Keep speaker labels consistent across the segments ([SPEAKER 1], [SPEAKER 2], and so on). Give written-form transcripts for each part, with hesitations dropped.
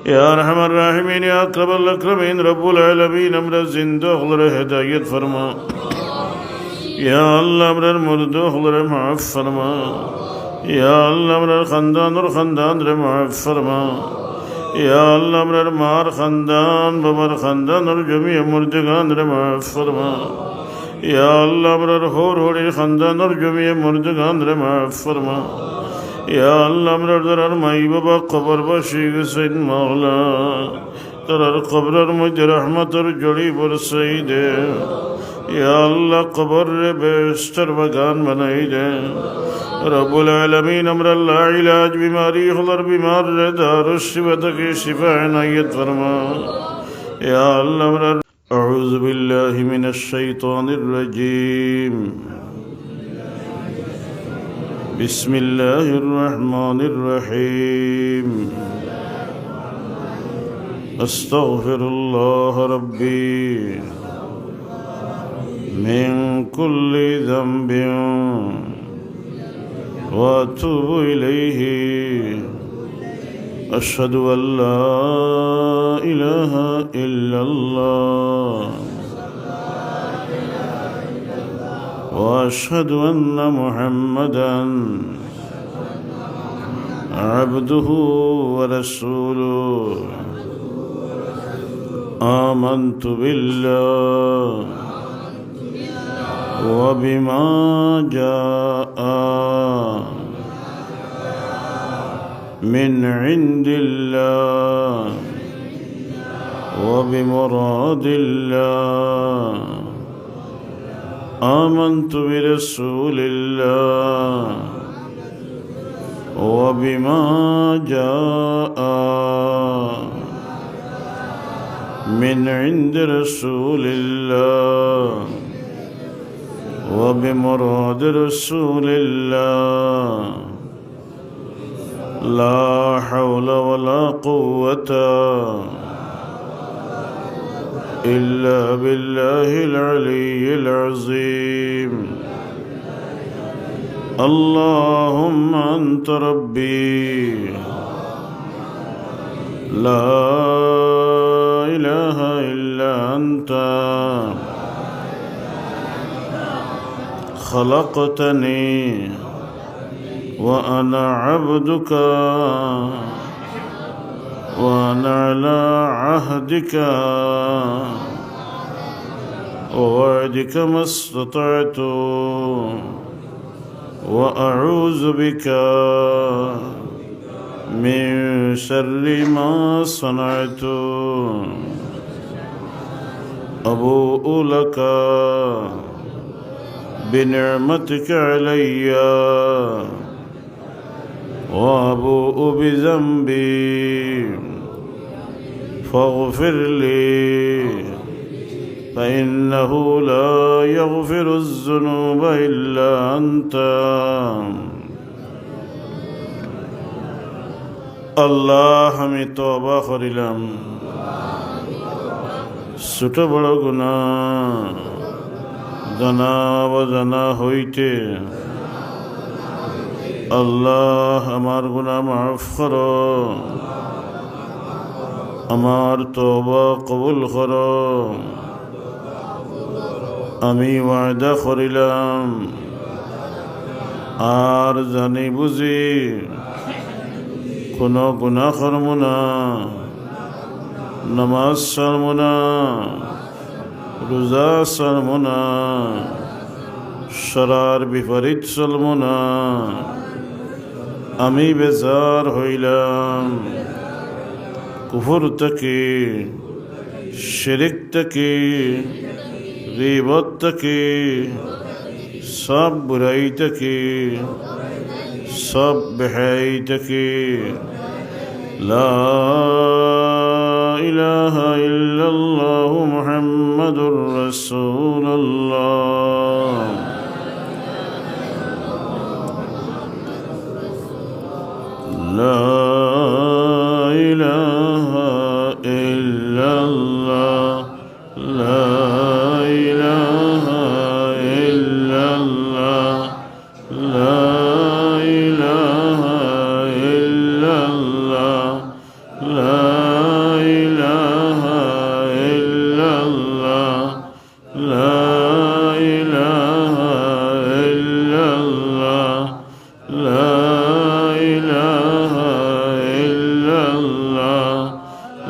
[SPEAKER 1] या रहमान राहिमीन या अकरमल अकरमीन रब्बुल आलमीन हमरा जिंदा हुलरे हिदायत फरमा या अल्लाह हमरा मुर्दा हुलरे माफ फरमा या अल्लाह हमरा खानदान और खानदान रे माफ फरमा या अल्लाह हमरा मार खानदान बाबर खानदान और जमी मुर्दगान रे माफ फरमा या अल्लाह हमरा होरी खानदान और जमी मुर्दगान रे माफ फरमा या अल्लाह हमरा दरार माई बाबा कबर बाशी गसेन मौला दरार कबरेर मध्य रहमतेर जड़ी बरसाई दे या अल्लाह कबर रे बेस्टर बागान बनाई दे रब्बुल आलमीन हमरा ला इलाज बीमारी हुलर बीमार रे दारुश शिफा तकी शिफा इनायत फरमा या अल्लाह हमरा अऊज़ु बिल्लाहि मिनश शैतानिर रजीम बिस्मिल्लाहिर रहमानिर रहीम अस्तगफिरुल्लाह रब्बी मिन कुल्ली ज़ंबिन व अतूबु इलैहि अशहदु अल्ला इलाहा इल्लल्लाह وأشهد أن محمدًا عبده ورسوله آمنت بالله وبما جاء من عند الله وبمراد الله آمنت برسول الله وبما جاء من عند رسول الله وبمراد رسول الله لا حول ولا قوة إلا بالله العلي العظيم اللهم أنت ربي لا إله إلا أنت خلقتني وأنا عبدك وأنا على عهدك ووعدك ما استطعت وأعوذ بك من شر ما صنعت أبوء لك بنعمتك علي وأبوء بذنبي فاغفر لي فإنه لا يغفر الذنوب إلا أنت الله আমি তওবা করিলাম ছোট বড় গুনাহ জানা অজানা হইতে আল্লাহ আমার গুনাহ মাফ করো আমার তওবা কবুল করো আমি ওয়াদা করিলাম আর জানি বুঝি কোনো গুনাহ করব না নামাজ ছাড়ব না রোজা ছাড়ব না শরার বিপরীত চলব না আমি বেজার হইলাম কুফর থেকে শিরক থেকে গীবত থেকে সব বুরাই থেকে সব বেহাই থেকে লা ইলাহা ইল্লাল্লাহ মুহাম্মাদুর রাসূলুল্লাহ লা ইলাহা ইল্লাল্লাহ লা ইলাহা ইল্লাল্লাহ লা ইলাহা ইল্লাল্লাহ লা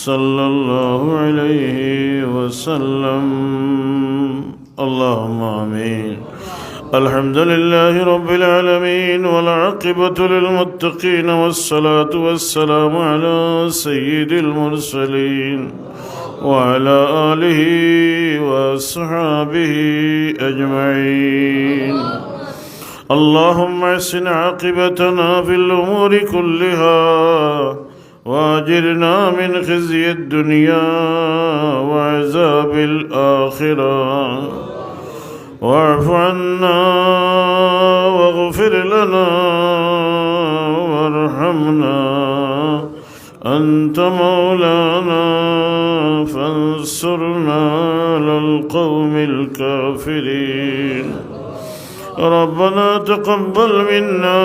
[SPEAKER 1] صلى الله عليه وسلم. اللهم آمين. الحمد لله رب العالمين، والعاقبة للمتقين، والصلاة والسلام على سيد المرسلين وعلى آله وأصحابه أجمعين. اللهم احسن عاقبتنا في الأمور كلها، وأجرنا من خزي الدنيا وعذاب الآخرة، واعف عنا واغفر لنا وارحمنا، أنت مولانا فانصرنا على القوم الكافرين. ربنا تقبل منا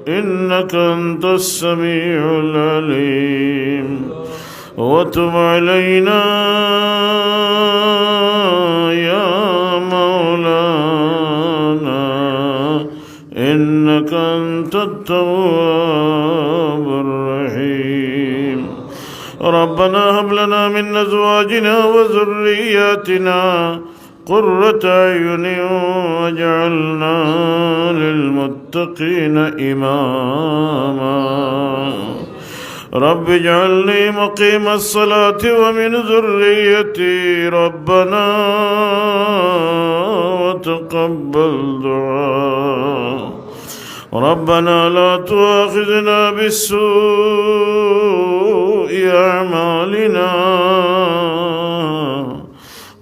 [SPEAKER 1] إنك أنت السميع العليم، وتب علينا يا مولانا إنك أنت التواب الرحيم. ربنا هب لنا من أزواجنا وذرياتنا قرة أعين واجعلنا للمتقين إماما. رب اجعلني مقيم الصلاة ومن ذريتي ربنا وتقبل دعاء. ربنا لا تؤاخذنا بالسوء أعمالنا،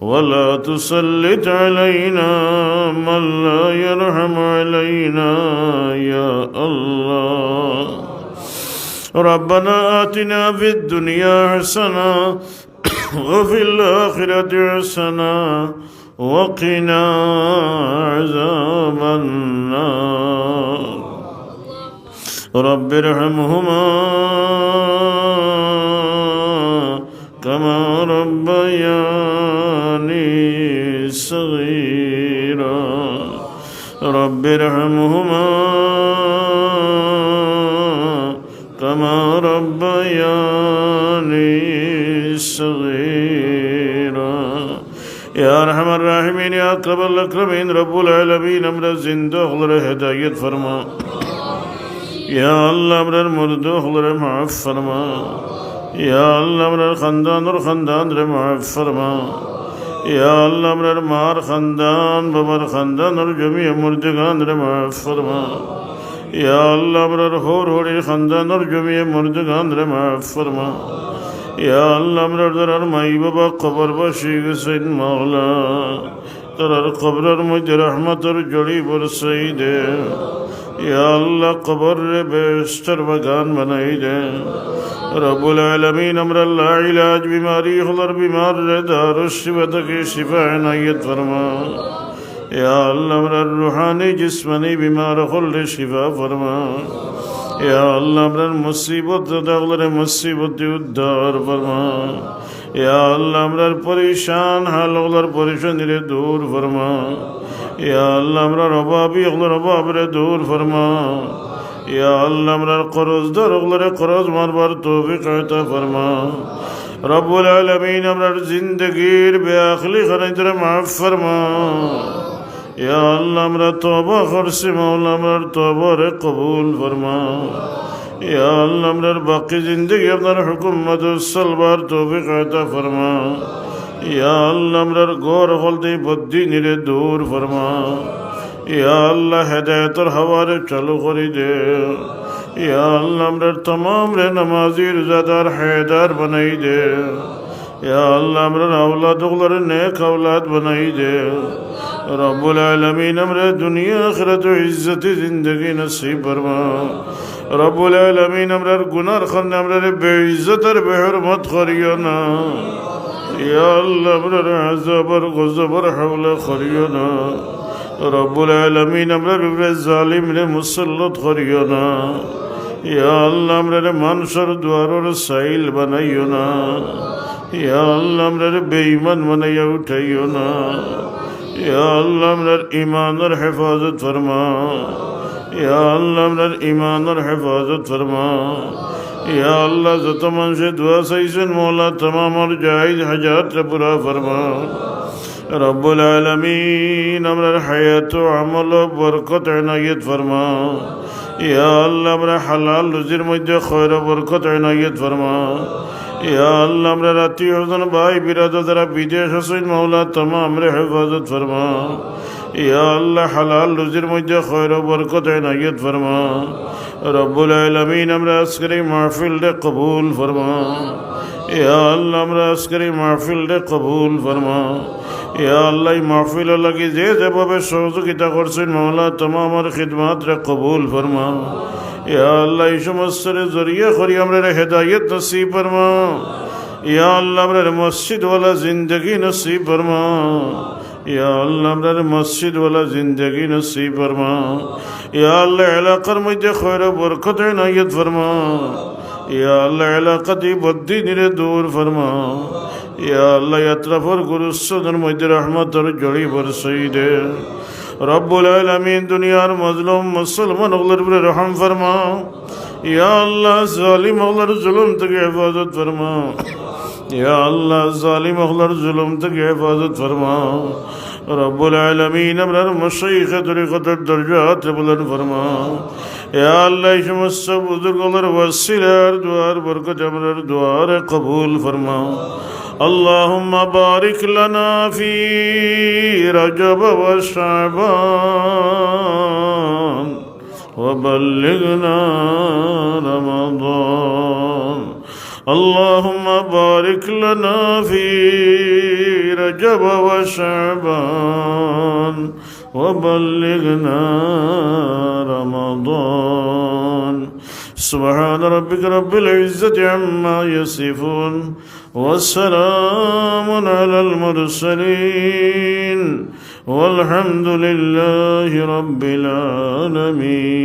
[SPEAKER 1] ولا تسلط علينا من لا يرحم علينا يا الله. ربنا آتنا في الدنيا حسنة وفي الآخرة حسنة وقنا عذاب النار. رب ارحمهما كما ربياني صغيرا. رب ارحمهما كما ربياني صغيرا. يا أرحم الراحمين، يا أكرم الأكرمين، رب العالمين امر زندہ خلر ہدایت فرما. یا اللہ امر مردو خلر معاف فرما. یا اللہ امر خاندان اور خاندان رے معاف فرما. یا اللہ امر مار خاندان ببر خاندان اور جميع مردگان رے معاف فرما. یا اللہ امر ہور ہوری خاندان اور جميع مردگان رے معاف فرما. یا اللہ امر درر مائی بابا قبر بشیگ سین مولا درر قبر مجھ رحمت اور جڑی برسائی دے. یا اللہ قبر بیشتر مکان بنائی دے. رب العالمین امر اللہ علاج بیماری خلر بیمار دار الشفت کی شفا عنایت فرما. یا اللہ امر روحانی جسمانی بیمار خلر شفا فرما. یا اللہ امر مصیبت دغلر مصیبت ادھار فرما. یا اللہ امر پریشان حال اغلر پریشان دل دور فرما. یا اللہ امر ربابی اغلر رباب دور فرما. یا اللہ امر قرض در اغلر قرض مربر توفیق عطا فرما. رب العالمین امر زندگیر بے آخلی خرجر معاف فرما. یا اللہ امر توبہ خرس مولا امر توبہ رے قبول فرما. یا اللہ امر باقی زندگی اپنا حکومت السلبار توفیق عطا فرما. یا اللہ امر گور غلطی بدی نیرے دور فرما. یا اللہ ہدایت اور حوار چلو خری دے. یا اللہ امر تمام رے نمازی رضادار حیدار بنائی دے. یا اللہ امر اولاد اغلر نیک اولاد بنائی دے. رب العالمین امر دنیا آخرت و عزت زندگی نصیب فرما. رب العالمین امر گناہ خند امر بے عزت اور بے حرمت خریانا. یا اللہ امر عذاب اور غضب اور حول خریانا. رب العالمین امر ظالم نے مسلط خریانا. یا اللہ امر منشر دوار اور سائل بنائیونا. یا اللہ امر بے ایمان بنائی اٹھائیونا. یا اللہ امر ایمان اور حفاظت فرما. یا اللہ امر ایمان اور حفاظت فرما. ইয়া আল্লাহ যত মানুষের দোয়া চাইছেন মৌলা তমামর জায়েজ হাজাত পুরা ফরমা রব্বুল আলামিন আমরার হায়াত ও আমল ও বরকত ইনায়াত ফরমা ইয়া আল্লাহ আমরা হালাল রুজির মধ্যে খয়র ও বরকত ইনায়াত ফরমা ইয়া আল্লাহ আমরা আত্মীয়স্বজন ভাই বিরাদর যারা বিদেশ আছেন মৌলা তমাম রে হেফাজত ফরমা ইয়া আল্লাহ হালাল রুজির মধ্যে খয়র ও বরকত ইনায়াত ফরমা রব্বুল আলামিন আমরা আজকের এই মাহফিল রে কবুল ফরমা ইয়া আল্লাহ আমরা আজকের এই মাহফিল রে কবুল ফরমা ইয়া আল্লাহ এই মাহফিল লাগি যে যেভাবে সহযোগিতা করছেন মৌলা তমামের খিদমাত রে কবুল ফরমা ইয়া আল্লাহ এই সমস্ত জরিয়া করি আমরা হেদায়ত নসিব ফরমা ইয়া আল্লাহ আমরা মসজিদ ওয়ালা জিন্দগি নসিব ফরমা ইয়া আল্লাহ আমরা মসজিদ ওয়ালা জিন্দগি নসিব ফরমা ইয়া আল্লাহ এলাকার মধ্যে খয়র ও বরকত ইনায়াত ফরমা ইয়া আল্লাহ এলাকাতে বদ্দিনীরে দূর ফরমা ইয়া আল্লাহ আত্রাফর গুরুস্বদের মধ্যে রহমতর জড়ি বরসাই দে রব্বুল আলামিন দুনিয়ার মজলুম মুসলমান ওগুলোর উপরে রহম ফরমা ইয়া আল্লাহ জালিম ওগুলোর জুলুম থেকে হেফাজত ফরমা ইয়া আল্লাহ জালিম ওগুলোর জুলুম থেকে হেফাজত ফরমা রব্বুল আলামিন আমরার মাশাইখ তরিকতের দরজাত বুলন্দ ফরমা ইয়া আল্লাহ এই সমস্ত বুজুর্গদের ওয়াসিলার দুয়ার বরকত আমরার দুয়ার কবুল ফরমা اللهم بارك لنا في رجب وشعبان وبلغنا رمضان اللهم بارك لنا في رجب وشعبان وبلغنا رمضان سبحان ربك رب العزة عما يصفون والسلام على المرسلين والحمد لله رب العالمين.